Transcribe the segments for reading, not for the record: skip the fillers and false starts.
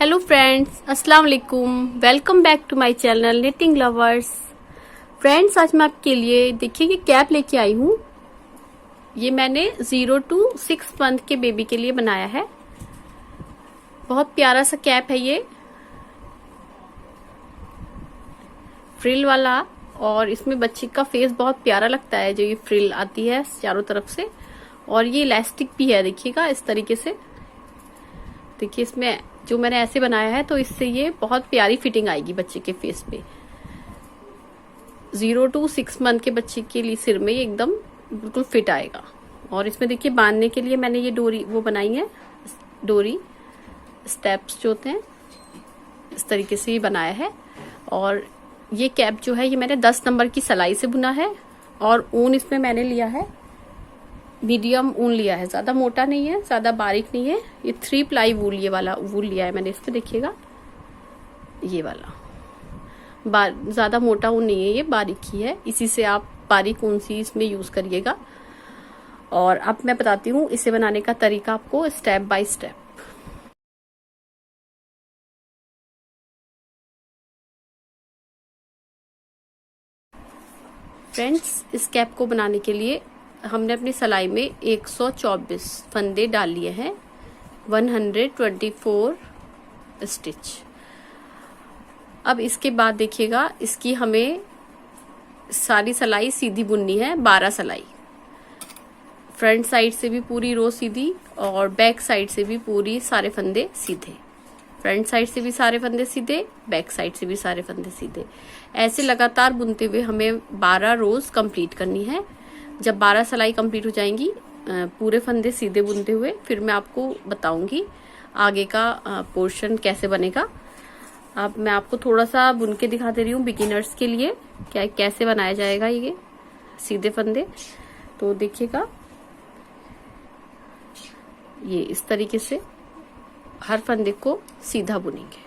Hello friends, अस्सलाम वालेकुम। Welcome back to my channel knitting lovers. Friends, आज मैं आपके लिए देखिए ये कैप लेके आई हूँ। ये मैंने 0 to 6 मंथ के बेबी के लिए बनाया है। बहुत प्यारा सा कैप है ये, फ्रिल वाला, और इसमें बच्चे का फेस बहुत प्यारा लगता है जो ये फ्रिल आती है चारों तरफ से। और ये इलास्टिक भी है, देखिएगा इस तरीके से। देखिए इसमें जो मैंने ऐसे बनाया है तो इससे ये बहुत प्यारी फिटिंग आएगी बच्चे के फेस पे। 0 to 6 मंथ के बच्चे के लिए सिर में ये एकदम बिल्कुल फिट आएगा। और इसमें देखिए बांधने के लिए मैंने ये डोरी वो बनाई है, डोरी स्टेप्स जो होते हैं इस तरीके से ये बनाया है। और ये कैप जो है ये मैंने 10 नंबर की सिलाई से बुना है। और ऊन इसमें मैंने लिया है मीडियम ऊन लिया है, ज्यादा मोटा नहीं है, ज्यादा बारीक नहीं है। ये 3 प्लाई वूल, ये वाला वूल लिया है मैंने इस पे, देखिएगा ये वाला ज्यादा मोटा ऊन नहीं है, ये बारीक ही है। इसी से आप बारीक ऊन सी इसमें यूज करिएगा। और अब मैं बताती हूँ इसे बनाने का तरीका आपको स्टेप बाय स्टेप। फ्रेंड्स, इस कैप को बनाने के लिए हमने अपनी सिलाई में 124 फंदे डाल लिए हैं, 124 स्टिच। अब इसके बाद देखिएगा इसकी हमें सारी सिलाई सीधी बुननी है, 12 सिलाई। फ्रंट साइड से भी पूरी रो सीधी और बैक साइड से भी पूरी सारे फंदे सीधे। फ्रंट साइड से भी सारे फंदे सीधे, बैक साइड से भी सारे फंदे सीधे। ऐसे लगातार बुनते हुए हमें 12 रोज कंप्लीट करनी है। जब 12 सिलाई कंप्लीट हो जाएंगी पूरे फंदे सीधे बुनते हुए, फिर मैं आपको बताऊंगी आगे का पोर्शन कैसे बनेगा। अब मैं आपको थोड़ा सा बुन के दिखा दे रही हूँ बिगिनर्स के लिए क्या कैसे बनाया जाएगा ये सीधे फंदे। तो देखिएगा ये इस तरीके से हर फंदे को सीधा बुनेंगे।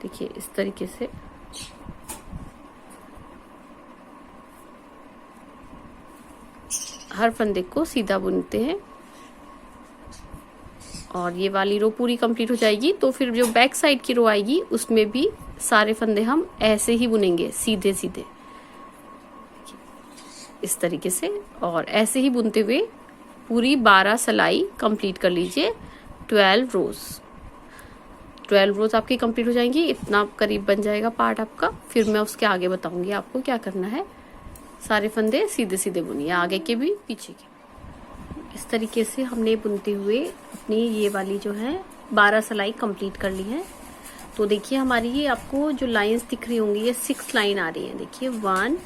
देखिए इस तरीके से हर फंदे को सीधा बुनते हैं। और ये वाली रो पूरी कंप्लीट हो जाएगी तो फिर जो बैक साइड की रो आएगी उसमें भी सारे फंदे हम ऐसे ही बुनेंगे, सीधे सीधे इस तरीके से। और ऐसे ही बुनते हुए पूरी 12 सिलाई कंप्लीट कर लीजिए। 12 रोज आपकी कंप्लीट हो जाएंगी। इतना करीब बन जाएगा पार्ट आपका। फिर मैं उसके आगे बताऊंगी आपको क्या करना है। सारे फंदे सीधे सीधे बुनिए, आगे के भी पीछे के। इस तरीके से हमने बुनते हुए अपनी ये वाली जो है 12 सिलाई कंप्लीट कर ली है। तो देखिए हमारी ये आपको जो लाइंस दिख रही होंगी ये 6 लाइन आ रही है। देखिए 1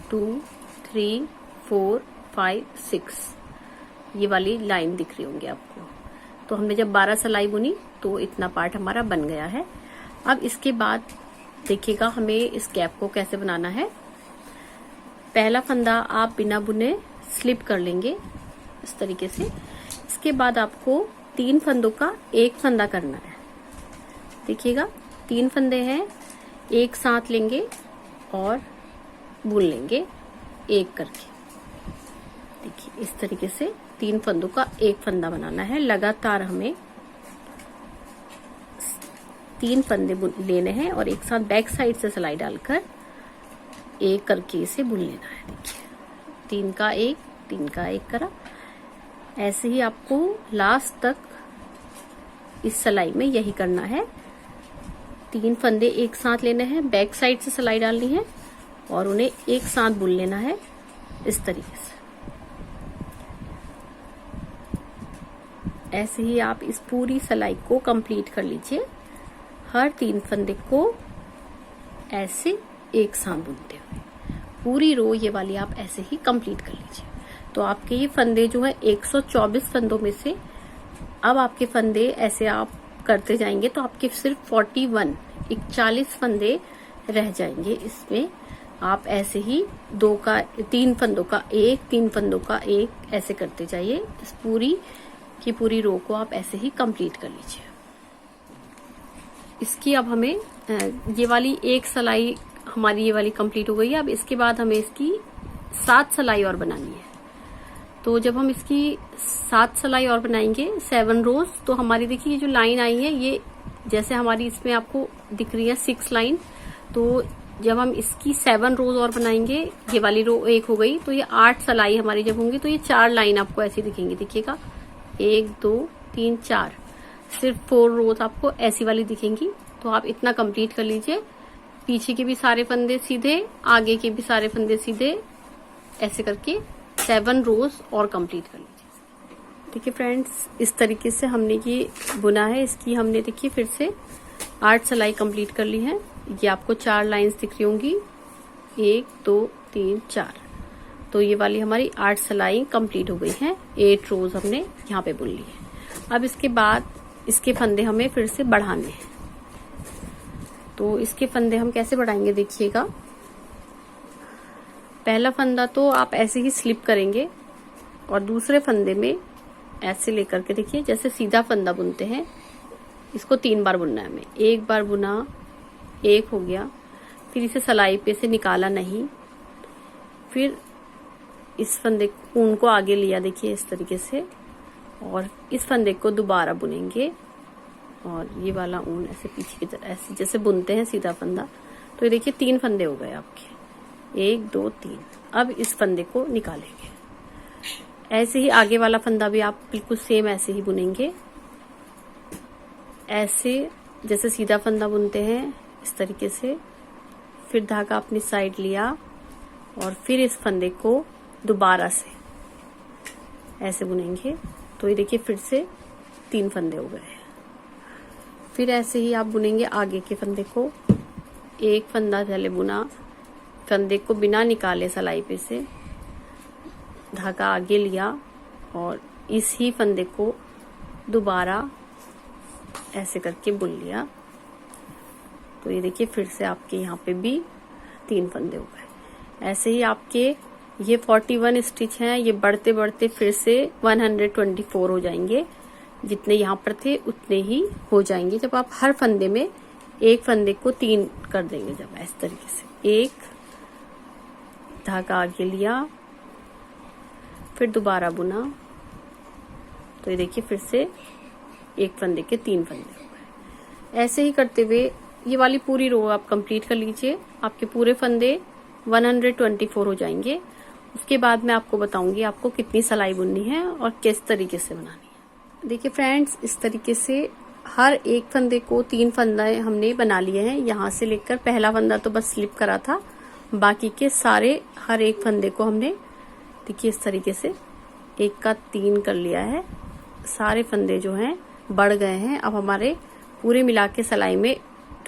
2 3 4 5 6 ये वाली लाइन दिख रही होंगी आपको। तो हमने जब 12 सिलाई बुनी तो इतना पार्ट हमारा बन गया है। अब इसके बाद देखिएगा हमें इस कैप को कैसे बनाना है। पहला फंदा आप बिना बुने स्लिप कर लेंगे इस तरीके से। इसके बाद आपको 3 फंदों का एक फंदा करना है। देखिएगा 3 फंदे हैं, एक साथ लेंगे और बुन लेंगे एक करके। देखिए इस तरीके से 3 फंदों का एक फंदा बनाना है। लगातार हमें 3 फंदे लेने हैं और एक साथ बैक साइड से सिलाई डालकर एक करके इसे बुन लेना है। देखिए 3 का एक, 3 का एक करा। ऐसे ही आपको लास्ट तक इस सिलाई में यही करना है। 3 फंदे एक साथ लेने हैं, बैक साइड से सिलाई डालनी है और उन्हें एक साथ बुन लेना है इस तरीके से। ऐसे ही आप इस पूरी सिलाई को कंप्लीट कर लीजिए। हर 3 फंदे को ऐसे एक साथ बुनते हुए पूरी रो ये वाली आप ऐसे ही कंप्लीट कर लीजिए। तो आपके ये फंदे जो है 124 फंदों में से अब आपके फंदे ऐसे आप करते जाएंगे तो आपके सिर्फ 41 फंदे रह जाएंगे। इसमें आप ऐसे ही 3 फंदों का एक, 3 फंदों का एक ऐसे करते जाइए। इस पूरी की पूरी रो को आप ऐसे ही कंप्लीट कर लीजिए। इसकी अब हमें ये वाली एक सिलाई हमारी ये वाली कंप्लीट हो गई है। अब इसके बाद हमें इसकी 7 सिलाई और बनानी है। तो जब हम इसकी 7 सिलाई और बनाएंगे 7 रोज, तो हमारी देखिए ये जो लाइन आई है, ये जैसे हमारी इसमें आपको दिख रही है 6 लाइन, तो जब हम इसकी 7 रोज और बनाएंगे, ये वाली रो 1 हो गई, तो ये 8 सिलाई हमारी जब होंगी तो ये 4 लाइन आपको ऐसी दिखेंगी। देखिएगा 1 2 3 4, सिर्फ 4 रोज आपको ऐसी वाली दिखेंगी। तो आप इतना कंप्लीट कर लीजिए। पीछे के भी सारे फंदे सीधे, आगे के भी सारे फंदे सीधे, ऐसे करके 7 रोज और कंप्लीट कर लीजिए। देखिए फ्रेंड्स, इस तरीके से हमने ये बुना है। इसकी हमने देखिए फिर से 8 सिलाई कंप्लीट कर ली है। ये आपको 4 लाइंस दिख रही होंगी, 1 2 3 4। तो ये वाली हमारी 8 सिलाई कंप्लीट हो गई हैं। 8 रोज हमने यहाँ पे बुन ली है। अब इसके बाद इसके फंदे हमें फिर से बढ़ाने हैं। तो इसके फंदे हम कैसे बढ़ाएंगे देखिएगा। पहला फंदा तो आप ऐसे ही स्लिप करेंगे और दूसरे फंदे में ऐसे लेकर के देखिए, जैसे सीधा फंदा बुनते हैं, इसको 3 बार बुनना है हमें। 1 बार बुना, 1 हो गया, फिर इसे सिलाई पे से निकाला नहीं, फिर इस फंदे ऊन को आगे लिया देखिए इस तरीके से, और इस फंदे को दोबारा बुनेंगे और ये वाला ऊन ऐसे पीछे की तरफ ऐसे जैसे बुनते हैं सीधा फंदा। तो ये देखिए 3 फंदे हो गए आपके, 1 2 3। अब इस फंदे को निकालेंगे। ऐसे ही आगे वाला फंदा भी आप बिल्कुल सेम ऐसे ही बुनेंगे, ऐसे जैसे सीधा फंदा बुनते हैं इस तरीके से। फिर धागा अपनी साइड लिया और फिर इस फंदे को दोबारा से ऐसे बुनेंगे। तो ये देखिए फिर से 3 फंदे हो गए। फिर ऐसे ही आप बुनेंगे आगे के फंदे को। 1 फंदा पहले बुना, फंदे को बिना निकाले सिलाई पे से धागा आगे लिया और इस ही फंदे को दोबारा ऐसे करके बुन लिया। तो ये देखिए फिर से आपके यहाँ पे भी 3 फंदे हो गए। ऐसे ही आपके ये 41 स्टिच हैं, ये बढ़ते बढ़ते फिर से 124 हो जाएंगे। जितने यहाँ पर थे उतने ही हो जाएंगे जब आप हर फंदे में एक फंदे को 3 कर देंगे। जब इस तरीके से 1 धागा आगे लिया, फिर दोबारा बुना, तो ये देखिए फिर से एक फंदे के 3 फंदे हो गए। ऐसे ही करते हुए ये वाली पूरी रो आप कंप्लीट कर लीजिए। आपके पूरे फंदे 124 हो जाएंगे। उसके बाद मैं आपको बताऊंगी आपको कितनी सिलाई बुननी है और किस तरीके से बनानी है। देखिए फ्रेंड्स, इस तरीके से हर एक फंदे को 3 फंदे हमने बना लिए हैं। यहाँ से लेकर पहला फंदा तो बस स्लिप करा था, बाकी के सारे हर एक फंदे को हमने देखिए इस तरीके से 1 का 3 कर लिया है। सारे फंदे जो हैं बढ़ गए हैं। अब हमारे पूरे मिला के सिलाई में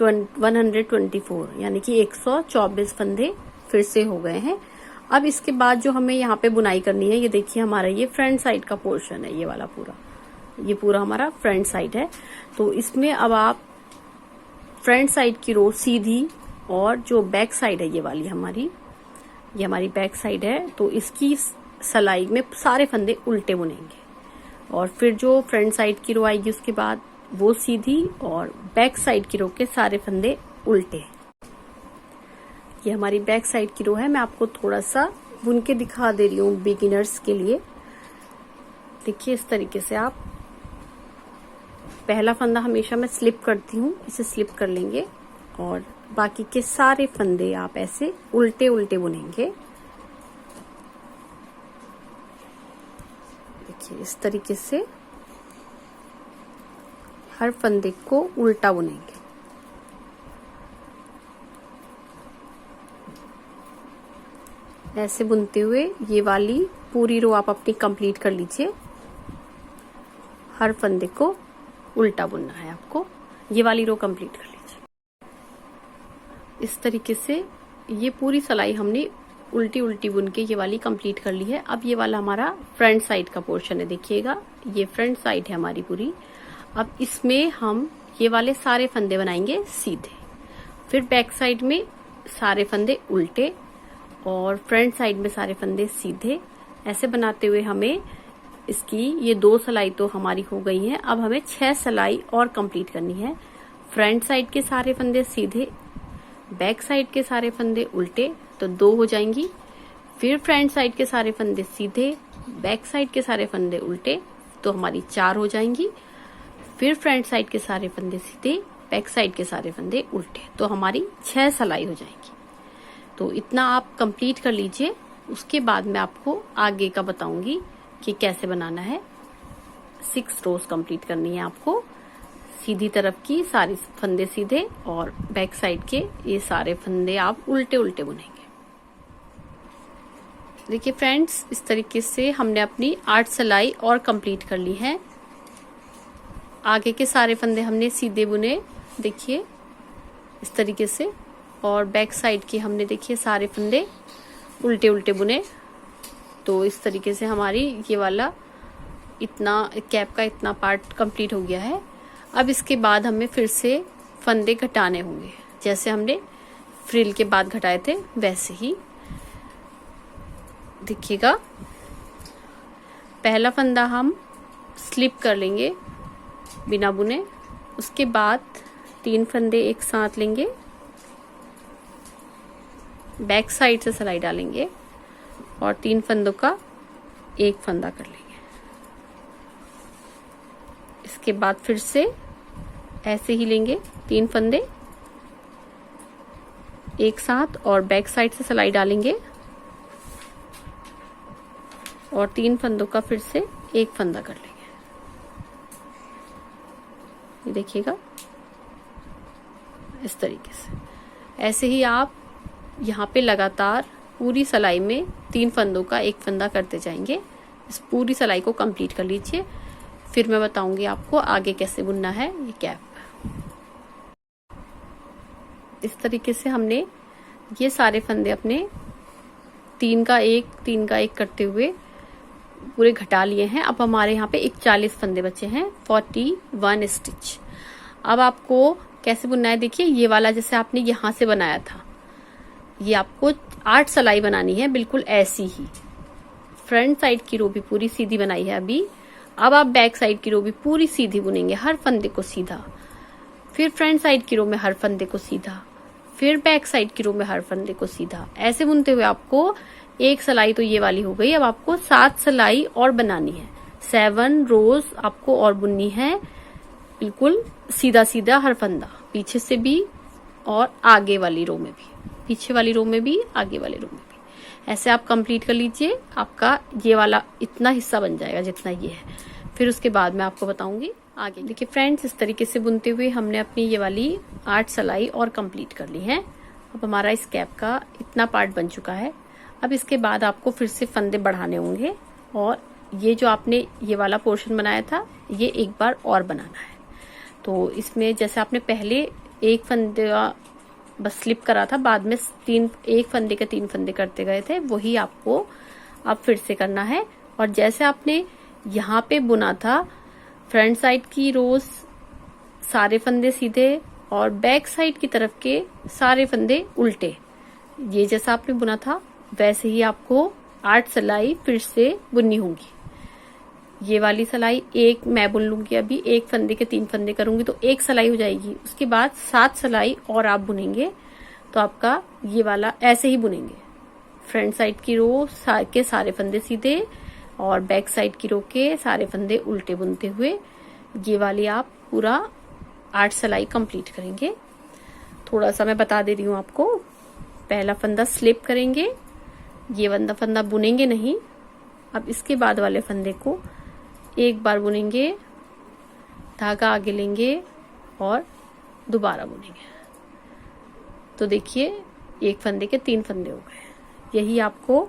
124 यानी कि 124 फंदे फिर से हो गए हैं। अब इसके बाद जो हमें यहाँ पे बुनाई करनी है, ये देखिए हमारा ये फ्रंट साइड का पोर्शन है, ये वाला पूरा, ये पूरा हमारा फ्रंट साइड है। तो इसमें अब आप फ्रंट साइड की रो सीधी और जो बैक साइड है ये वाली हमारी, ये हमारी बैक साइड है, तो इसकी सिलाई में सारे फंदे उल्टे बुनेंगे। और फिर जो फ्रंट साइड की रो आएगी उसके बाद वो सीधी और बैक साइड की रो के सारे फंदे उल्टे। ये हमारी बैक साइड की रो है। मैं आपको थोड़ा सा बुन के दिखा दे रही हूँ बिगिनर्स के लिए। देखिए इस तरीके से आप पहला फंदा हमेशा मैं स्लिप करती हूँ, इसे स्लिप कर लेंगे और बाकी के सारे फंदे आप ऐसे उल्टे उल्टे बुनेंगे। देखिए इस तरीके से हर फंदे को उल्टा बुनेंगे। ऐसे बुनते हुए ये वाली पूरी रो आप अपनी कंप्लीट कर लीजिए। हर फंदे को उल्टा बुनना है आपको। ये वाली रो कंप्लीट कर लीजिए। इस तरीके से ये पूरी सिलाई हमने उल्टी उल्टी बुन के ये वाली कंप्लीट कर ली है। अब ये वाला हमारा फ्रंट साइड का पोर्शन है। देखिएगा ये फ्रंट साइड है हमारी पूरी। अब इसमें हम ये वाले सारे फंदे बनाएंगे सीधे, फिर बैक साइड में सारे फंदे उल्टे और फ्रंट साइड में सारे फंदे सीधे। ऐसे बनाते हुए हमें इसकी ये 2 सिलाई तो हमारी हो गई है। अब हमें 6 सिलाई और कंप्लीट करनी है। फ्रंट साइड के सारे फंदे सीधे, बैक साइड के सारे फंदे उल्टे, तो 2 हो जाएंगी। फिर फ्रंट साइड के सारे फंदे सीधे बैक साइड के सारे फंदे उल्टे, तो हमारी 4 हो जाएंगी। फिर फ्रंट साइड के सारे फंदे सीधे, बैक साइड के सारे फंदे उल्टे, तो हमारी 6 सिलाई हो जाएंगी। तो इतना आप कंप्लीट कर लीजिए। उसके बाद मैं आपको आगे का बताऊंगी कि कैसे बनाना है। 6 रोज कंप्लीट करनी है आपको। सीधी तरफ की सारी फंदे सीधे और बैक साइड के ये सारे फंदे आप उल्टे उल्टे बुनेंगे। देखिए फ्रेंड्स, इस तरीके से हमने अपनी 8 सिलाई और कंप्लीट कर ली है। आगे के सारे फंदे हमने सीधे बुने, देखिए इस तरीके से, और बैक साइड के हमने देखिए सारे फंदे उल्टे उल्टे बुने। तो इस तरीके से हमारी ये वाला इतना कैप का इतना पार्ट कंप्लीट हो गया है। अब इसके बाद हमें फिर से फंदे घटाने होंगे, जैसे हमने फ्रिल के बाद घटाए थे वैसे ही। देखिएगा, पहला फंदा हम स्लिप कर लेंगे बिना बुने। उसके बाद 3 फंदे एक साथ लेंगे, बैक साइड से सिलाई डालेंगे और 3 फंदों का एक फंदा कर लेंगे। इसके बाद फिर से ऐसे ही लेंगे 3 फंदे एक साथ और बैक साइड से सिलाई डालेंगे और 3 फंदों का फिर से एक फंदा कर लेंगे। ये देखिएगा इस तरीके से। ऐसे ही आप यहाँ पे लगातार पूरी सिलाई में 3 फंदों का एक फंदा करते जाएंगे। इस पूरी सिलाई को कंप्लीट कर लीजिए, फिर मैं बताऊंगी आपको आगे कैसे बुनना है ये कैप। इस तरीके से हमने ये सारे फंदे अपने 3 का एक करते हुए पूरे घटा लिए हैं। अब हमारे यहाँ पे 41 फंदे बचे हैं, 41 स्टिच। अब आपको कैसे बुनना है, देखिए ये वाला जैसे आपने यहाँ से बनाया था, ये आपको 8 सिलाई बनानी है, बिल्कुल ऐसी ही। फ्रंट साइड की रो भी पूरी सीधी बनाई है अभी। अब आप बैक साइड की रो भी पूरी सीधी बुनेंगे, हर फंदे को सीधा। फिर फ्रंट साइड की रो में हर फंदे को सीधा, फिर बैक साइड की रो में हर फंदे को सीधा। ऐसे बुनते हुए आपको एक सिलाई तो ये वाली हो गई। अब आपको 7 सिलाई और बनानी है, 7 रोज आपको और बुननी है, बिल्कुल सीधा सीधा हर फंदा, पीछे से भी और आगे वाली रो में भी, पीछे वाली रो में भी, आगे वाली रो में भी। ऐसे आप कंप्लीट कर लीजिए, आपका ये वाला इतना हिस्सा बन जाएगा जितना ये है। फिर उसके बाद मैं आपको बताऊंगी आगे। देखिए फ्रेंड्स, इस तरीके से बुनते हुए हमने अपनी ये वाली 8 सिलाई और कंप्लीट कर ली है। अब हमारा इस कैप का इतना पार्ट बन चुका है। अब इसके बाद आपको फिर से फंदे बढ़ाने होंगे और ये जो आपने ये वाला पोर्शन बनाया था ये एक बार और बनाना है। तो इसमें जैसे आपने पहले एक फंदे बस स्लिप करा था, बाद में एक फंदे के 3 फंदे करते गए थे, वही आपको अब फिर से करना है। और जैसे आपने यहाँ पे बुना था, फ्रंट साइड की रोज सारे फंदे सीधे और बैक साइड की तरफ के सारे फंदे उल्टे, ये जैसा आपने बुना था वैसे ही आपको 8 सिलाई फिर से बुननी होगी। ये वाली सिलाई एक मैं बुन लूंगी, अभी एक फंदे के 3 फंदे करूंगी तो एक सिलाई हो जाएगी। उसके बाद 7 सिलाई और आप बुनेंगे तो आपका ये वाला ऐसे ही बुनेंगे, फ्रंट साइड की रो के सारे फंदे सीधे और बैक साइड की रो के सारे फंदे उल्टे बुनते हुए ये वाली आप पूरा 8 सिलाई कंप्लीट करेंगे। थोड़ा सा मैं बता दे रही हूँ आपको। पहला फंदा स्लिप करेंगे, ये वाला फंदा बुनेंगे नहीं। अब इसके बाद वाले फंदे को एक बार बुनेंगे, धागा आगे लेंगे और दोबारा बुनेंगे। तो देखिए एक फंदे के 3 फंदे हो गए। यही आपको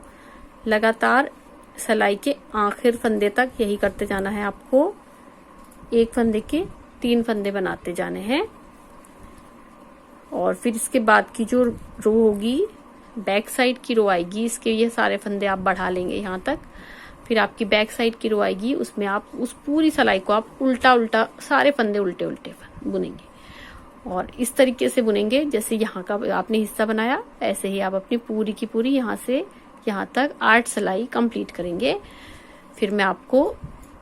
लगातार सिलाई के आखिर फंदे तक यही करते जाना है। आपको एक फंदे के 3 फंदे बनाते जाने हैं और फिर इसके बाद की जो रो होगी, बैक साइड की रो आएगी, इसके ये सारे फंदे आप बढ़ा लेंगे यहाँ तक। फिर आपकी बैक साइड की रो आएगी, उसमें आप उस पूरी सिलाई को आप उल्टा उल्टा सारे फंदे उल्टे उल्टे बुनेंगे और इस तरीके से बुनेंगे जैसे यहाँ का आपने हिस्सा बनाया, ऐसे ही आप अपनी पूरी की पूरी यहाँ से यहाँ तक 8 सिलाई कंप्लीट करेंगे। फिर मैं आपको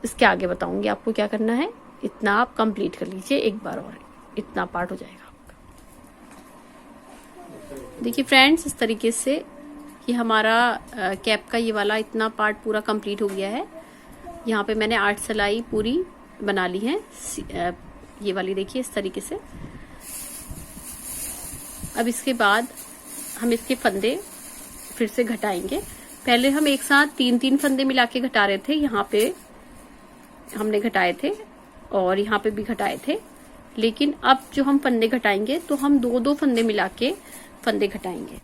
इसके आगे बताऊंगी आपको क्या करना है। इतना आप कंप्लीट कर लीजिए एक बार और इतना पार्ट हो जाएगा आपका। देखिए फ्रेंड्स, इस तरीके से ये हमारा कैप का ये वाला इतना पार्ट पूरा कंप्लीट हो गया है। यहाँ पे मैंने 8 सिलाई पूरी बना ली है। ये वाली देखिए इस तरीके से। अब इसके बाद हम इसके फंदे फिर से घटाएंगे। पहले हम एक साथ 3-3 फंदे मिला के घटा रहे थे, यहाँ पे हमने घटाए थे और यहाँ पे भी घटाए थे, लेकिन अब जो हम फंदे घटाएंगे तो हम 2-2 फंदे मिला के फंदे घटाएंगे।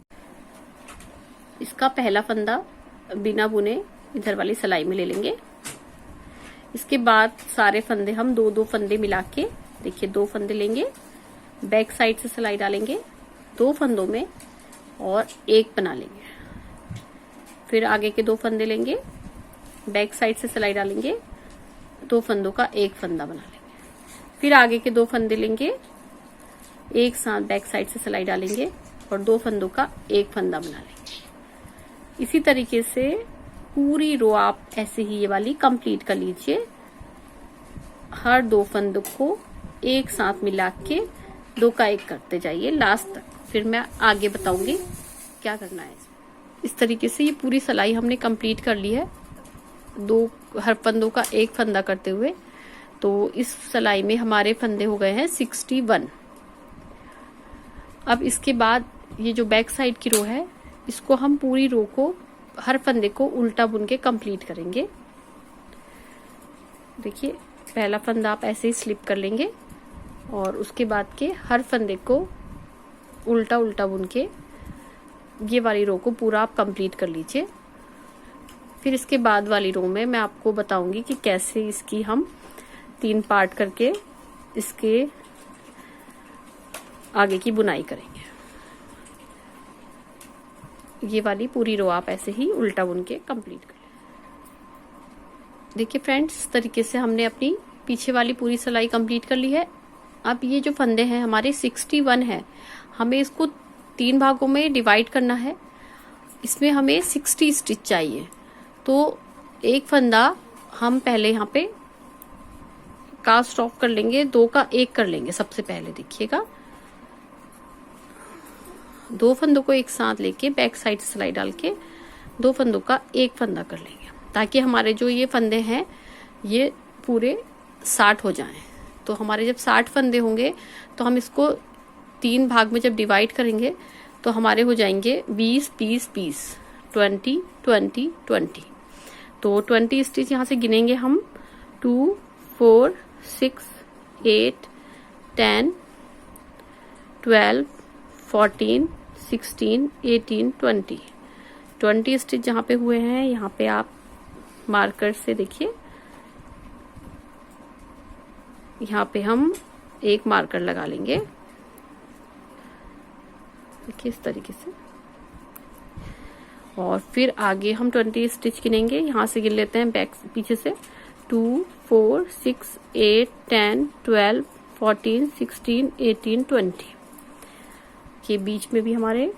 इसका पहला फंदा बिना बुने इधर वाली सिलाई में ले लेंगे। इसके बाद सारे फंदे हम 2-2 फंदे मिला के, देखिए 2 फंदे लेंगे, बैक साइड से सिलाई डालेंगे 2 फंदों में और 1 बना लेंगे। फिर आगे के 2 फंदे लेंगे, बैक साइड से सिलाई डालेंगे, 2 फंदों का 1 फंदा बना लेंगे। फिर आगे के 2 फंदे लेंगे, एक साथ बैक साइड से सिलाई डालेंगे और 2 फंदों का 1 फंदा बना लेंगे। इसी तरीके से पूरी रो आप ऐसे ही ये वाली कंप्लीट कर लीजिए। हर 2 फंदों को एक साथ मिला के 2 का 1 करते जाइए लास्ट तक। फिर मैं आगे बताऊंगी क्या करना है। इस तरीके से ये पूरी सिलाई हमने कंप्लीट कर ली है, हर फंदों का 1 फंदा करते हुए। तो इस सिलाई में हमारे फंदे हो गए हैं 61। अब इसके बाद ये जो बैक साइड की रो है, इसको हम पूरी रो को, हर फंदे को उल्टा बुन के कंप्लीट करेंगे। देखिए पहला फंदा आप ऐसे ही स्लिप कर लेंगे और उसके बाद के हर फंदे को उल्टा उल्टा बुन के ये वाली रो को पूरा आप कंप्लीट कर लीजिए। फिर इसके बाद वाली रो में मैं आपको बताऊंगी कि कैसे इसकी हम 3 पार्ट करके इसके आगे की बुनाई करेंगे। ये वाली पूरी रो आप ऐसे ही उल्टा बुन के कंप्लीट करें। देखिए फ्रेंड्स, इस तरीके से हमने अपनी पीछे वाली पूरी सिलाई कंप्लीट कर ली है। अब ये जो फंदे हैं हमारे 61 है, हमें इसको 3 भागों में डिवाइड करना है। इसमें हमें 60 स्टिच चाहिए, तो एक फंदा हम पहले यहाँ पे कास्ट ऑफ कर लेंगे, 2 का 1 कर लेंगे। सबसे पहले देखिएगा 2 फंदों को एक साथ लेके बैक साइड सिलाई डाल के 2 फंदों का 1 फंदा कर लेंगे, ताकि हमारे जो ये फंदे हैं ये पूरे 60 हो जाएं। तो हमारे जब 60 फंदे होंगे तो हम इसको 3 भाग में जब डिवाइड करेंगे तो हमारे हो जाएंगे 20 20 20 20 20 20। तो 20 स्टिच यहाँ से गिनेंगे हम 2 4 6 8 10 12 14 16 18 20 20 स्टिच जहाँ पे हुए हैं, यहाँ पे आप मार्कर से देखिए, यहाँ पे हम एक मार्कर लगा लेंगे। देखिए इस तरीके से। और फिर आगे हम 20 स्टिच गिनेंगे। यहाँ से गिन लेते हैं बैक पीछे से 2 4 6 8 10 12 14 16 18 20। ये बीच में भी हमारे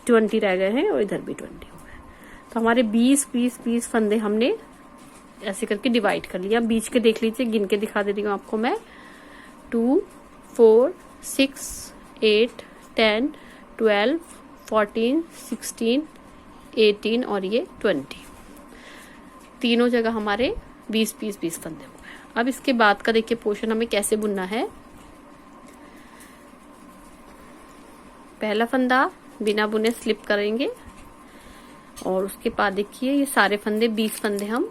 20 रह गए हैं और इधर भी 20 हो गए। तो हमारे 20 20 20 फंदे हमने ऐसे करके डिवाइड कर लिया। बीच के देख लीजिए, गिन के दिखा दे रही हूँ आपको मैं। 2 4 6 8 10 12 14 16 18 और ये 20। तीनों जगह हमारे 20 20 20 फंदे हो गए। अब इसके बाद का देखिए पोर्शन हमें कैसे बुनना है। पहला फंदा बिना बुने स्लिप करेंगे और उसके बाद देखिए ये सारे फंदे 20 फंदे हम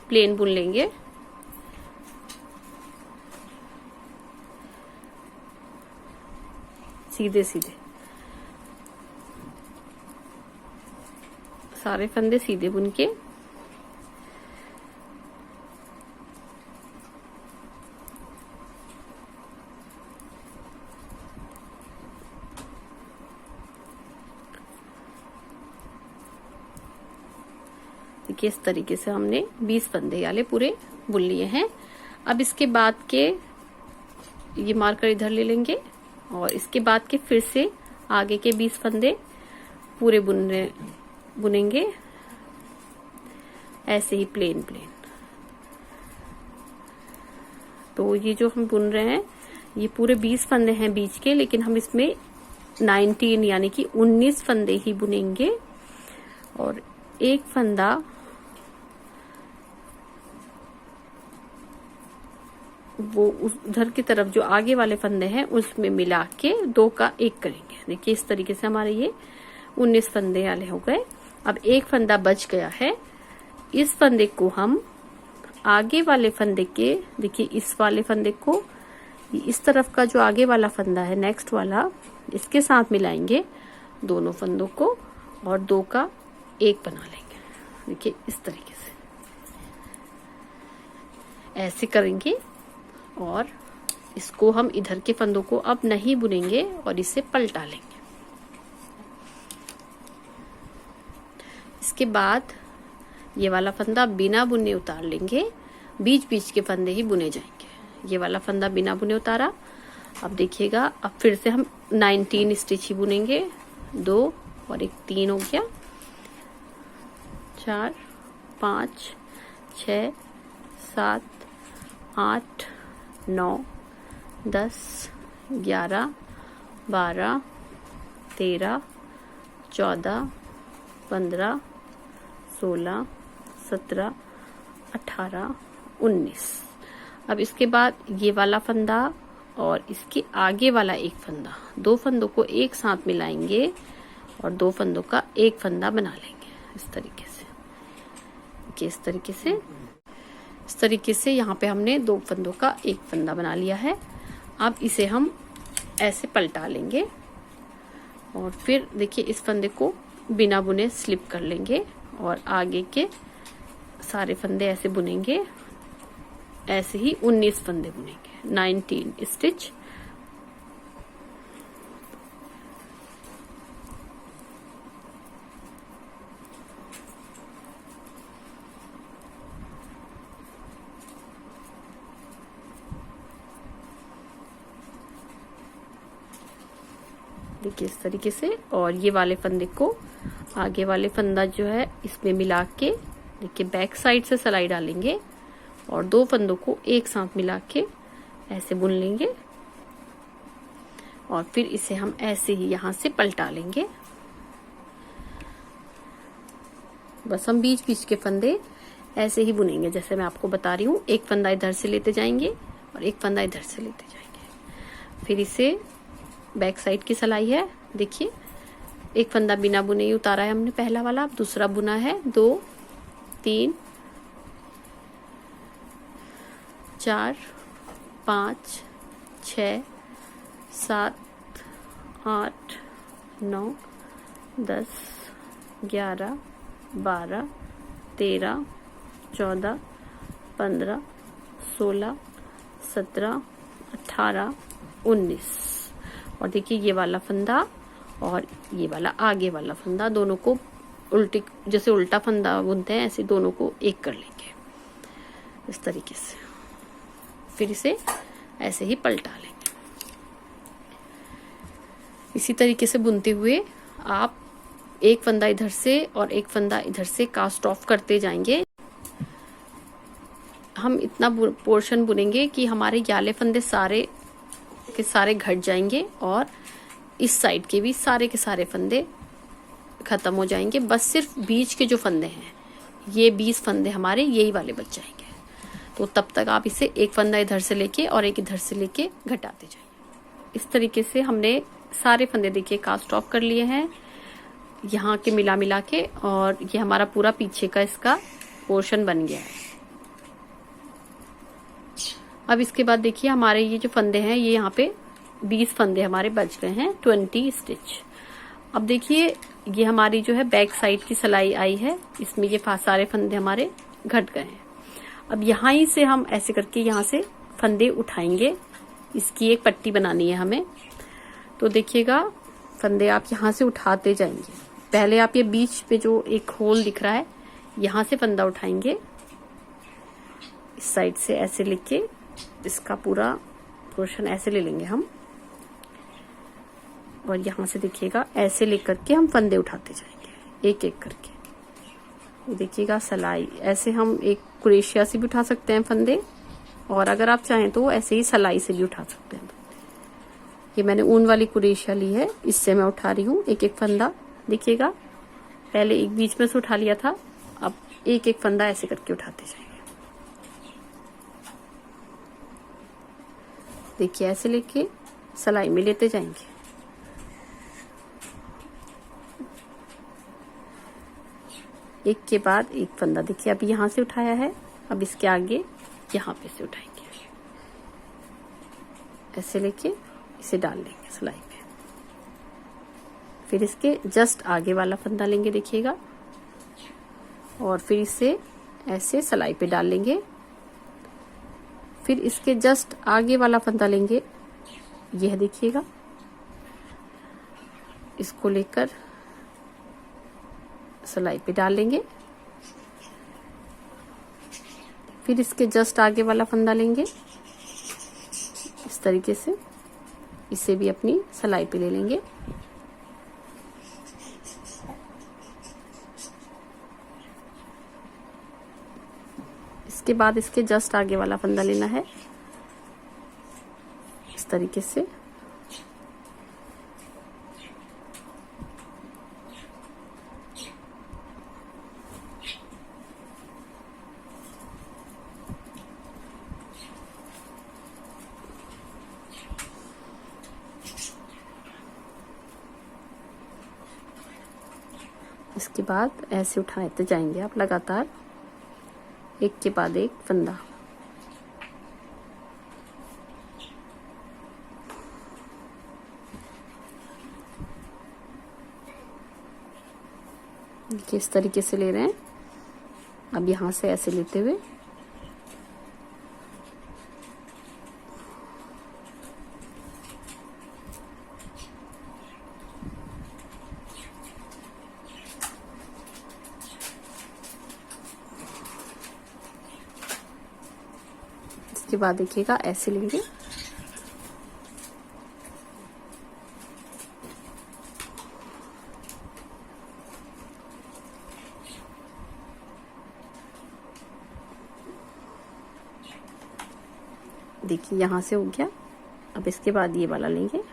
प्लेन बुन लेंगे। सीधे सीधे सारे फंदे सीधे बुन के देखिए इस तरीके से हमने 20 फंदे वाले पूरे बुन लिए हैं। अब इसके बाद के ये मार्कर इधर ले लेंगे और इसके बाद के फिर से आगे के 20 फंदे पूरे बुनेंगे ऐसे ही प्लेन प्लेन। तो ये जो हम बुन रहे हैं ये पूरे 20 फंदे हैं बीच के, लेकिन हम इसमें 19 यानी कि 19 फंदे ही बुनेंगे। और एक फंदा वो उधर की तरफ जो आगे वाले फंदे हैं उसमें मिला के 2 का 1 करेंगे। देखिए इस तरीके से हमारे ये 19 फंदे वाले हो गए। अब एक फंदा बच गया है, इस फंदे को हम आगे वाले फंदे के, देखिए इस वाले फंदे को इस तरफ का जो आगे वाला फंदा है नेक्स्ट वाला, इसके साथ मिलाएंगे दोनों फंदों को और 2 का 1 बना लेंगे। देखिए इस तरीके से ऐसे करेंगे और इसको हम इधर के फंदों को अब नहीं बुनेंगे और इसे पलटा लेंगे। इसके बाद ये वाला फंदा बिना बुने उतार लेंगे, बीच बीच के फंदे ही बुने जाएंगे। ये वाला फंदा बिना बुने उतारा। अब देखिएगा, अब फिर से हम 19 स्टिच ही बुनेंगे। 2 और 1 3 हो गया, 4 5 6 7 8 9 10 11 12 13 14 15 16 17 18 19। अब इसके बाद ये वाला फंदा और इसके आगे वाला एक फंदा, 2 फंदों को एक साथ मिलाएंगे और 2 फंदों का 1 फंदा बना लेंगे इस तरीके से। इस तरीके से यहाँ पे हमने 2 फंदों का 1 फंदा बना लिया है। अब इसे हम ऐसे पलटा लेंगे और फिर देखिए इस फंदे को बिना बुने स्लिप कर लेंगे और आगे के सारे फंदे ऐसे बुनेंगे। ऐसे ही 19 फंदे बुनेंगे, 19 स्टिच। देखिए इस तरीके से। और ये वाले फंदे को आगे वाले फंदा जो है इसमें मिला के, देखिए बैक साइड से सिलाई डालेंगे और 2 फंदों को एक साथ मिला के ऐसे बुन लेंगे और फिर इसे हम ऐसे ही यहाँ से पलटा लेंगे। बस हम बीच बीच के फंदे ऐसे ही बुनेंगे जैसे मैं आपको बता रही हूँ। एक फंदा इधर से लेते जाएंगे और एक फंदा इधर से लेते जाएंगे। फिर इसे बैक साइड की सिलाई है, देखिए एक फंदा बिना बुने ही उतारा है हमने पहला वाला। अब दूसरा बुना है 2 3 4 5 6 7 8 9 10 11 12 13 14 15 16 17 18 19। और देखिए ये वाला फंदा और ये वाला आगे वाला फंदा, दोनों को उल्टी, जैसे उल्टा फंदा बुनते हैं ऐसे दोनों को एक कर लेंगे इस तरीके से। फिर इसे ऐसे ही पलटा लेंगे। इसी तरीके से बुनते हुए आप एक फंदा इधर से और एक फंदा इधर से कास्ट ऑफ करते जाएंगे। हम इतना पोर्शन बुनेंगे कि हमारे याले फंदे सारे के सारे घट जाएंगे और इस साइड के भी सारे के सारे फंदे खत्म हो जाएंगे। बस सिर्फ बीच के जो फंदे हैं, ये 20 फंदे हमारे यही वाले बच जाएंगे। तो तब तक आप इसे एक फंदा इधर से लेके और एक इधर से लेके घटाते जाइए। इस तरीके से हमने सारे फंदे देखिए कास्ट ऑफ कर लिए हैं यहाँ के मिला मिला के, और ये हमारा पूरा पीछे का इसका पोर्शन बन गया है। अब इसके बाद देखिए हमारे ये जो फंदे हैं, ये यहाँ पे 20 फंदे हमारे बच गए हैं, 20 स्टिच। अब देखिए ये हमारी जो है बैक साइड की सिलाई आई है, इसमें ये सारे फंदे हमारे घट गए हैं। अब यहाँ ही से हम ऐसे करके यहाँ से फंदे उठाएंगे, इसकी एक पट्टी बनानी है हमें। तो देखिएगा फंदे आप यहाँ से उठाते जाएंगे। पहले आप ये बीच पे जो एक होल दिख रहा है, यहाँ से फंदा उठाएंगे, इस साइड से ऐसे लेके इसका पूरा पोर्शन ऐसे ले लेंगे हम, और यहाँ से देखिएगा ऐसे लेकर के हम फंदे उठाते जाएंगे एक एक करके। ये देखिएगा सिलाई ऐसे हम एक कुरेशिया से भी उठा सकते हैं फंदे, और अगर आप चाहें तो ऐसे ही सिलाई से भी उठा सकते हैं। ये मैंने ऊन वाली कुरेशिया ली है, इससे मैं उठा रही हूँ एक एक फंदा। देखिएगा पहले एक बीच में से उठा लिया था, अब एक एक फंदा ऐसे करके उठाते जाएंगे। देखिए ऐसे लेके सिलाई में लेते जाएंगे। एक के बाद एक फंदा। देखिए अब यहाँ से उठाया है, अब इसके आगे यहाँ पे से उठाएंगे, ऐसे लेके इसे डाल लेंगे सिलाई में। फिर इसके जस्ट आगे वाला फंदा लेंगे, देखिएगा, और फिर इसे ऐसे सिलाई पे डाल लेंगे। फिर इसके जस्ट आगे वाला फंदा लेंगे, यह देखिएगा, इसको लेकर सिलाई पे डाल लेंगे। फिर इसके जस्ट आगे वाला फंदा लेंगे इस तरीके से, इसे भी अपनी सिलाई पे ले लेंगे। इसके बाद इसके जस्ट आगे वाला फंदा लेना है इस तरीके से। इसके बाद ऐसे उठाते जाएंगे आप लगातार, एक के बाद एक फंदा। किस तरीके से ले रहे हैं। अब यहां से ऐसे लेते हुए इसके बाद देखिएगा ऐसे लेंगे, देखिए यहां से हो गया। अब इसके बाद ये वाला लेंगे,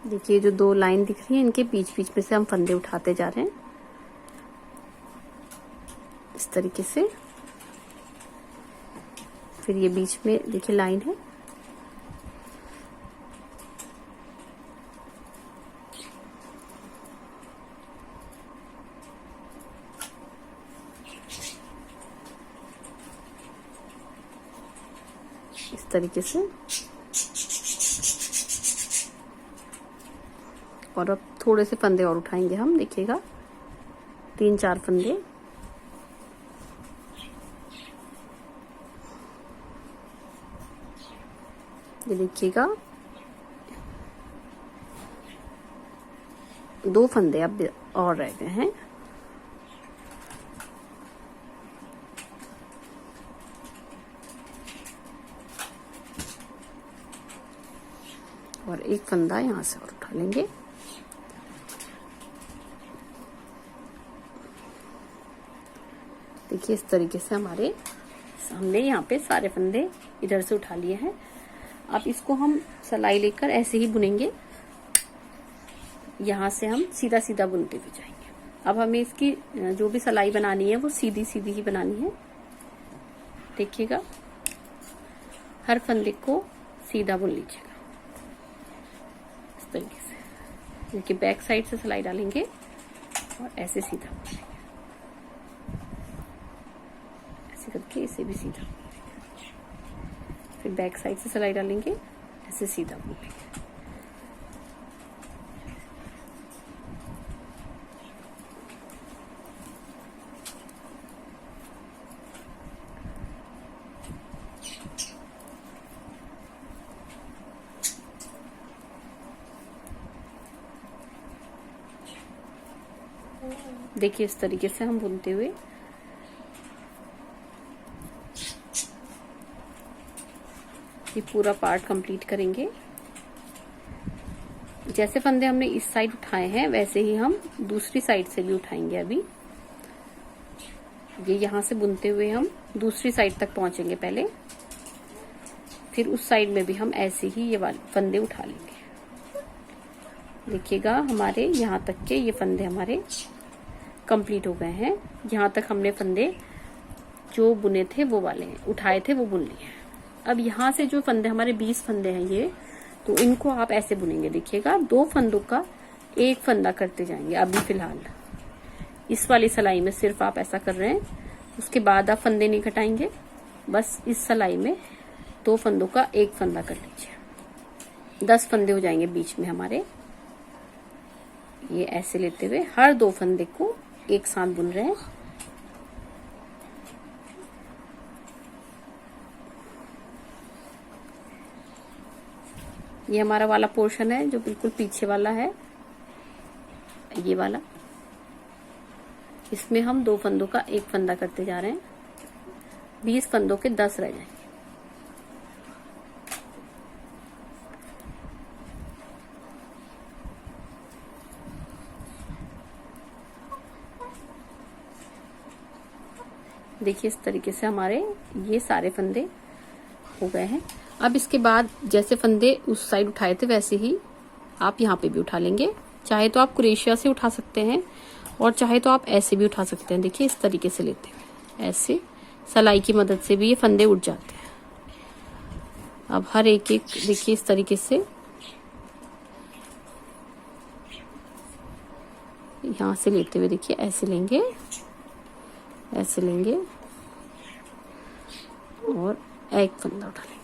देखिए जो दो लाइन दिख रही है इनके बीच बीच में से हम फंदे उठाते जा रहे हैं इस तरीके से। फिर ये बीच में देखिए लाइन है, इस तरीके से। और अब थोड़े से फंदे और उठाएंगे हम, देखिएगा 3-4 फंदे। ये देखिएगा 2 फंदे अब और रह गए हैं। और एक फंदा यहाँ से और उठा लेंगे। देखिए इस तरीके से हमारे हमने यहाँ पे सारे फंदे इधर से उठा लिए हैं। अब इसको हम सिलाई लेकर ऐसे ही बुनेंगे, यहाँ से हम सीधा सीधा बुनते हुए जाएंगे। अब हमें इसकी जो भी सिलाई बनानी है वो सीधी सीधी ही बनानी है। देखिएगा, हर फंदे को सीधा बुन लीजिएगा इस तरीके से। देखिए, बैक साइड से सिलाई डालेंगे और ऐसे सीधा बुनेंगे, ऐसे करके इसे भी सीधा बुनेंगे। फिर बैक साइड से सिलाई डालेंगे, ऐसे सीधा बुनेंगे। देखिए, इस तरीके से हम बुनते हुए ये पूरा पार्ट कंप्लीट करेंगे। जैसे फंदे हमने इस साइड उठाए हैं वैसे ही हम दूसरी साइड से भी उठाएंगे। अभी ये यहाँ से बुनते हुए हम दूसरी साइड तक पहुंचेंगे पहले, फिर उस साइड में भी हम ऐसे ही ये वाले फंदे उठा लेंगे। देखिएगा, हमारे यहाँ तक के ये फंदे हमारे कंप्लीट हो गए हैं। यहाँ तक हमने फंदे जो बुने थे वो वाले उठाए थे वो बुन लिए हैं। अब यहाँ से जो फंदे हमारे 20 फंदे हैं ये, तो इनको आप ऐसे बुनेंगे। देखिएगा, 2 फंदों का एक फंदा करते जाएंगे। अभी फिलहाल इस वाली सिलाई में सिर्फ आप ऐसा कर रहे हैं, उसके बाद आप फंदे नहीं घटाएंगे। बस इस सिलाई में 2 फंदों का एक फंदा कर लीजिए। 10 फंदे हो जाएंगे बीच में हमारे। ये ऐसे लेते हुए हर 2 फंदे को एक साथ बुन रहे हैं। ये हमारा वाला पोर्शन है जो बिल्कुल पीछे वाला है, ये वाला। इसमें हम 2 फंदों का एक फंदा करते जा रहे हैं। 20 फंदों के 10 रह जाएंगे। देखिए, इस तरीके से हमारे ये सारे फंदे हो गए हैं। अब इसके बाद जैसे फंदे उस साइड उठाए थे वैसे ही आप यहाँ पे भी उठा लेंगे। चाहे तो आप क्रोशिया से उठा सकते हैं और चाहे तो आप ऐसे भी उठा सकते हैं। देखिए, इस तरीके से लेते हैं, ऐसे सिलाई की मदद से भी ये फंदे उठ जाते हैं। अब हर एक एक देखिए इस तरीके से यहाँ से लेते हुए देखिए ऐसे लेंगे, ऐसे लेंगे और एक फंदा उठा लेंगे।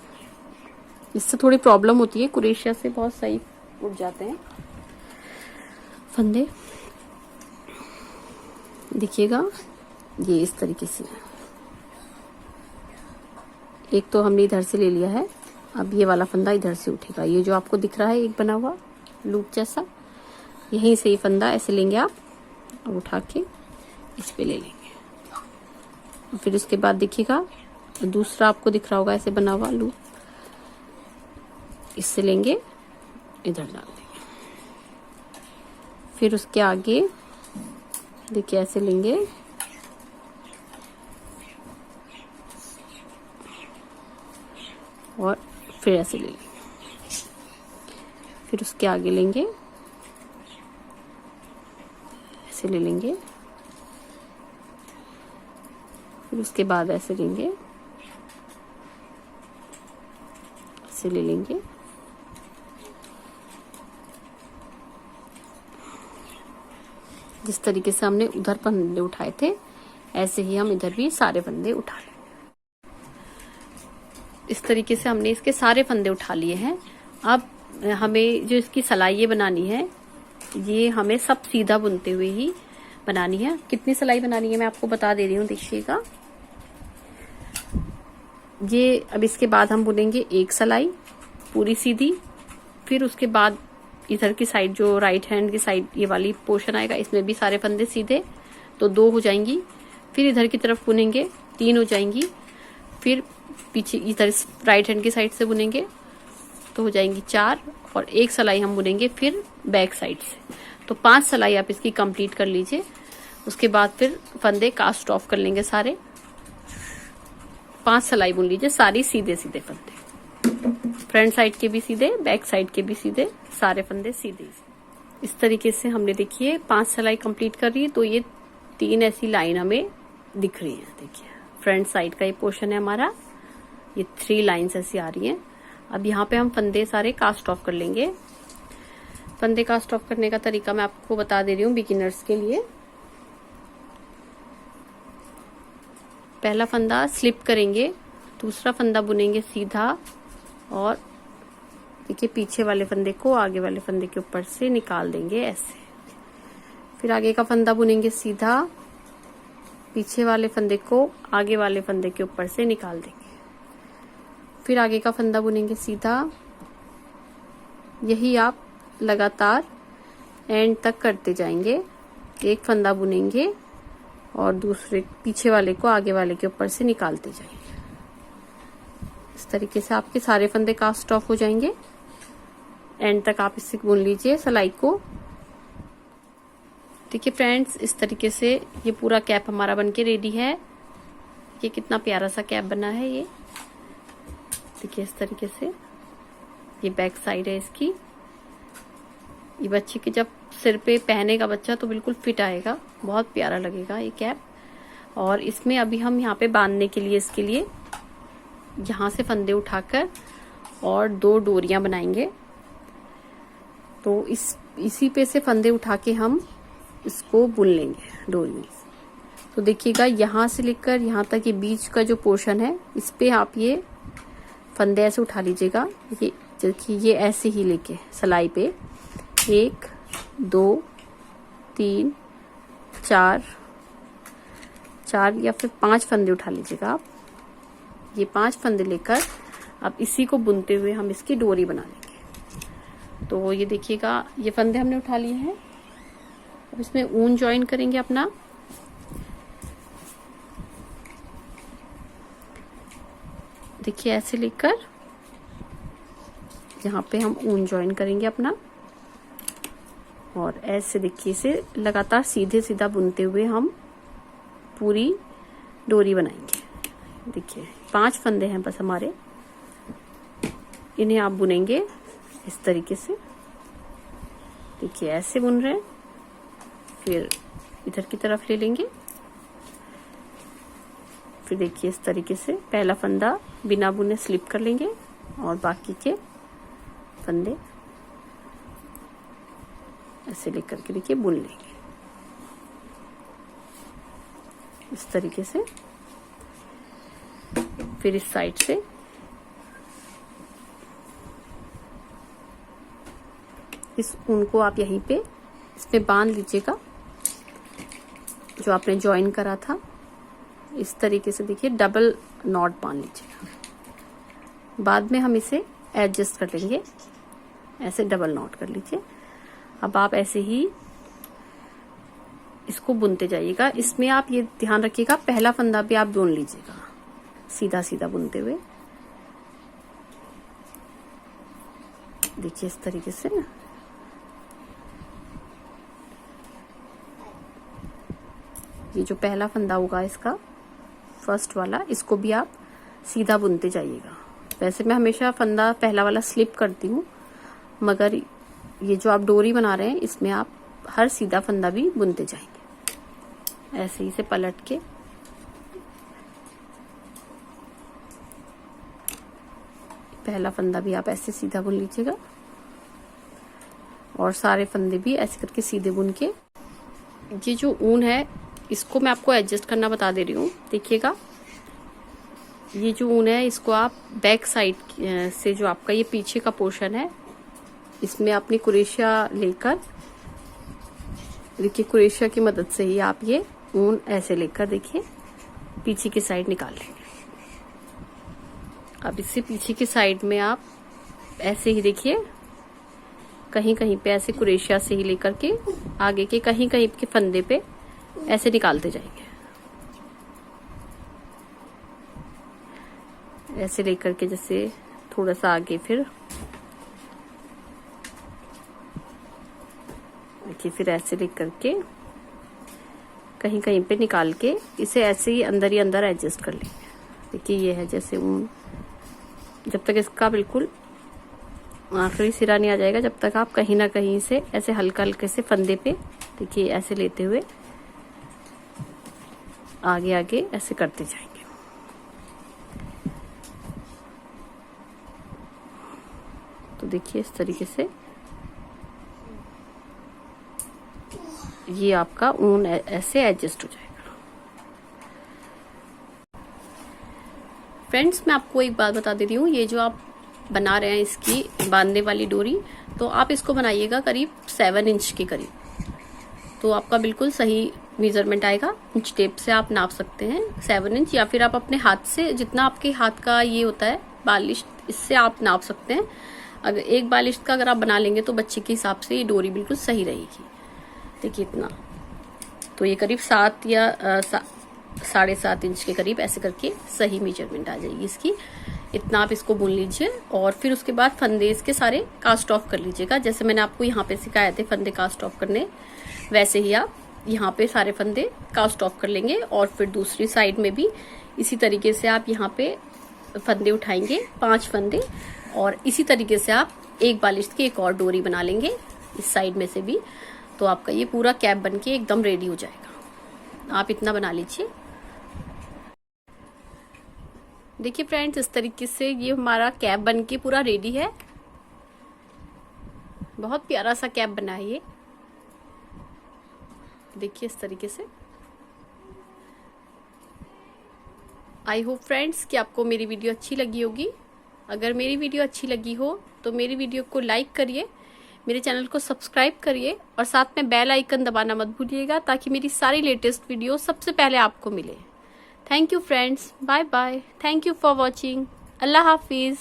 इससे थोड़ी प्रॉब्लम होती है, क्रोशिया से बहुत सही उठ जाते हैं फंदे। देखिएगा, ये इस तरीके से एक तो हमने इधर से ले लिया है। अब ये वाला फंदा इधर से उठेगा। ये जो आपको दिख रहा है एक बना हुआ लूप जैसा, यहीं से ये फंदा ऐसे लेंगे आप और उठा के इस पे ले लेंगे। और फिर उसके बाद देखिएगा, दूसरा आपको दिख रहा होगा ऐसे बना हुआ लूप, इससे लेंगे, इधर डाल देंगे। फिर उसके आगे देखिए ऐसे लेंगे और फिर ऐसे ले लेंगे। फिर उसके आगे लेंगे, ऐसे ले लेंगे। फिर उसके बाद ऐसे लेंगे, ऐसे ले लेंगे। जिस तरीके से हमने उधर फंदे उठाए थे ऐसे ही हम इधर भी सारे फंदे उठा लेंगे। इस तरीके से हमने इसके सारे फंदे उठा लिए हैं। अब हमें जो इसकी सिलाई बनानी है ये हमें सब सीधा बुनते हुए ही बनानी है। कितनी सिलाई बनानी है मैं आपको बता दे रही हूँ, देखिएगा। ये अब इसके बाद हम बुनेंगे एक सिलाई पूरी सीधी। फिर उसके बाद इधर की साइड जो राइट हैंड की साइड ये वाली पोर्शन आएगा, इसमें भी सारे फंदे सीधे, तो 2 हो जाएंगी। फिर इधर की तरफ बुनेंगे, 3 हो जाएंगी। फिर पीछे इधर राइट हैंड की साइड से बुनेंगे तो हो जाएंगी 4, और एक सिलाई हम बुनेंगे फिर बैक साइड से। तो 5 सिलाई आप इसकी कंप्लीट कर लीजिए। उसके बाद फिर फंदे कास्ट ऑफ कर लेंगे सारे। 5 सिलाई बुन लीजिए सारी सीधे सीधे फंदे। फ्रंट साइड के भी सीधे, बैक साइड के भी सीधे, सारे फंदे सीधे। इस तरीके से हमने देखिए 5 सिलाई कंप्लीट कर ली। तो ये 3 ऐसी लाइन हमें दिख रही है। देखिए फ्रंट साइड का ये पोर्शन है हमारा, ये 3 लाइन्स ऐसी आ रही हैं। अब यहाँ पे हम फंदे सारे कास्ट ऑफ कर लेंगे। फंदे कास्ट ऑफ करने का तरीका मैं आपको बता दे रही हूँ बिगिनर्स के लिए। पहला फंदा स्लिप करेंगे, दूसरा फंदा बुनेंगे सीधा, और देखिए पीछे वाले फंदे को आगे वाले फंदे के ऊपर से निकाल देंगे ऐसे। फिर आगे का फंदा बुनेंगे सीधा, पीछे वाले फंदे को आगे वाले फंदे के ऊपर से निकाल देंगे। फिर आगे का फंदा बुनेंगे सीधा। यही आप लगातार एंड तक करते जाएंगे। एक फंदा बुनेंगे और दूसरे पीछे वाले को आगे वाले के ऊपर से निकालते जाएंगे। इस तरीके से आपके सारे फंदे कास्ट ऑफ हो जाएंगे। एंड तक आप इससे बुन लीजिए सिलाई को। देखिए फ्रेंड्स, इस तरीके से ये पूरा कैप हमारा बनके रेडी है। ये कितना प्यारा सा कैप बना है ये। देखिए इस तरीके से ये बैक साइड है इसकी। ये बच्चे के जब सिर पे पहनेगा बच्चा तो बिल्कुल फिट आएगा, बहुत प्यारा लगेगा ये कैप। और इसमें अभी हम यहाँ पे बांधने के लिए इसके लिए यहाँ से फंदे उठाकर और 2 डोरियां बनाएंगे। तो इसी पे से फंदे उठा के हम इसको बुन लेंगे डोरी। तो देखिएगा यहाँ से लेकर यहाँ तक ये बीच का जो पोर्शन है, इस पे आप ये फंदे ऐसे उठा लीजिएगा। ये देखिए ये ऐसे ही लेके सिलाई पे 1 2 3 4 या फिर 5 फंदे उठा लीजिएगा आप। ये 5 फंदे लेकर अब इसी को बुनते हुए हम इसकी डोरी बना लेंगे। तो ये देखिएगा ये फंदे हमने उठा लिए हैं। अब इसमें ऊन ज्वाइन करेंगे अपना। देखिए ऐसे लेकर यहाँ पे हम ऊन ज्वाइन करेंगे अपना, और ऐसे देखिए इसे लगातार सीधे सीधा बुनते हुए हम पूरी डोरी बनाएंगे। देखिए 5 फंदे हैं बस हमारे, इन्हें आप बुनेंगे इस तरीके से। देखिए ऐसे बुन रहे हैं, फिर इधर की तरफ ले लेंगे। फिर देखिए इस तरीके से पहला फंदा बिना बुने स्लिप कर लेंगे और बाकी के फंदे ऐसे लेकर के देखिए बुन लेंगे इस तरीके से। फिर इस साइड से इस ऊन को आप यहीं पे इसमें बांध लीजिएगा जो आपने ज्वाइन करा था। इस तरीके से देखिए डबल नॉट बांध लीजिएगा। बाद में हम इसे एडजस्ट कर लेंगे। ऐसे डबल नॉट कर लीजिए। अब आप ऐसे ही इसको बुनते जाइएगा। इसमें आप ये ध्यान रखिएगा पहला फंदा भी आप बुन लीजिएगा सीधा सीधा बुनते हुए। देखिए इस तरीके से ये जो पहला फंदा होगा इसका फर्स्ट वाला, इसको भी आप सीधा बुनते जाइएगा। वैसे मैं हमेशा फंदा पहला वाला स्लिप करती हूँ, मगर ये जो आप डोरी बना रहे हैं इसमें आप हर सीधा फंदा भी बुनते जाएंगे। ऐसे ही से पलट के पहला फंदा भी आप ऐसे सीधा बुन लीजिएगा और सारे फंदे भी ऐसे करके सीधे बुन के। ये जो ऊन है इसको मैं आपको एडजस्ट करना बता दे रही हूँ। देखिएगा ये जो ऊन है इसको आप बैक साइड से जो आपका ये पीछे का पोर्शन है इसमें अपनी कुरेशिया लेकर, देखिए कुरेशिया की मदद से ही आप ये ऊन ऐसे लेकर देखिए पीछे की साइड निकाल लेंगे। अब इससे पीछे की साइड में आप ऐसे ही देखिए कहीं कहीं पे ऐसे कुरेशिया से ही लेकर के आगे के कहीं कहीं के फंदे पे ऐसे निकालते जाएंगे। ऐसे लेकर के जैसे थोड़ा सा आगे फिर देखिए फिर ऐसे लेकर के कहीं कहीं पे निकाल के इसे ऐसे ही अंदर एडजस्ट कर लेंगे। देखिए ये है जैसे ऊन, जब तक इसका बिल्कुल आखिरी सिरा नहीं आ जाएगा जब तक आप कहीं ना कहीं से ऐसे हल्का हल्के से फंदे पे देखिए ऐसे लेते हुए आगे आगे ऐसे करते जाएंगे। तो देखिए इस तरीके से ये आपका ऊन ऐसे एडजस्ट हो जाएगा। फ्रेंड्स मैं आपको एक बात बता दे रही हूँ, ये जो आप बना रहे हैं इसकी बांधने वाली डोरी, तो आप इसको बनाइएगा करीब 7 इंच के करीब, तो आपका बिल्कुल सही मेजरमेंट आएगा। इंच टेप से आप नाप सकते हैं 7 इंच, या फिर आप अपने हाथ से जितना आपके हाथ का ये होता है बालिश्त, इससे आप नाप सकते हैं। अगर एक बालिश्त का अगर आप बना लेंगे तो बच्चे के हिसाब से ये डोरी बिल्कुल सही रहेगी। देखिए इतना, तो ये करीब 7 या 7.5 इंच के करीब ऐसे करके सही मेजरमेंट आ जाएगी इसकी। इतना आप इसको बुन लीजिए और फिर उसके बाद फंदे इसके सारे कास्ट ऑफ कर लीजिएगा। जैसे मैंने आपको यहाँ पे सिखाए थे फंदे कास्ट ऑफ करने, वैसे ही आप यहाँ पे सारे फंदे कास्ट ऑफ कर लेंगे। और फिर दूसरी साइड में भी इसी तरीके से आप यहाँ पे फंदे उठाएंगे 5 फंदे, और इसी तरीके से आप एक बालिश्त की एक और डोरी बना लेंगे इस साइड में से भी, तो आपका ये पूरा कैप बनके एकदम रेडी हो जाएगा। आप इतना बना लीजिए। देखिए फ्रेंड्स इस तरीके से ये हमारा कैप बनके पूरा रेडी है। बहुत प्यारा सा कैप बना है ये, देखिए इस तरीके से। आई होप फ्रेंड्स कि आपको मेरी वीडियो अच्छी लगी होगी। अगर मेरी वीडियो अच्छी लगी हो तो मेरी वीडियो को लाइक करिए, मेरे चैनल को सब्सक्राइब करिए और साथ में बेल आइकन दबाना मत भूलिएगा, ताकि मेरी सारी लेटेस्ट वीडियो सबसे पहले आपको मिले। Thank you friends, bye bye, thank you for watching, अल्लाह हाफिज।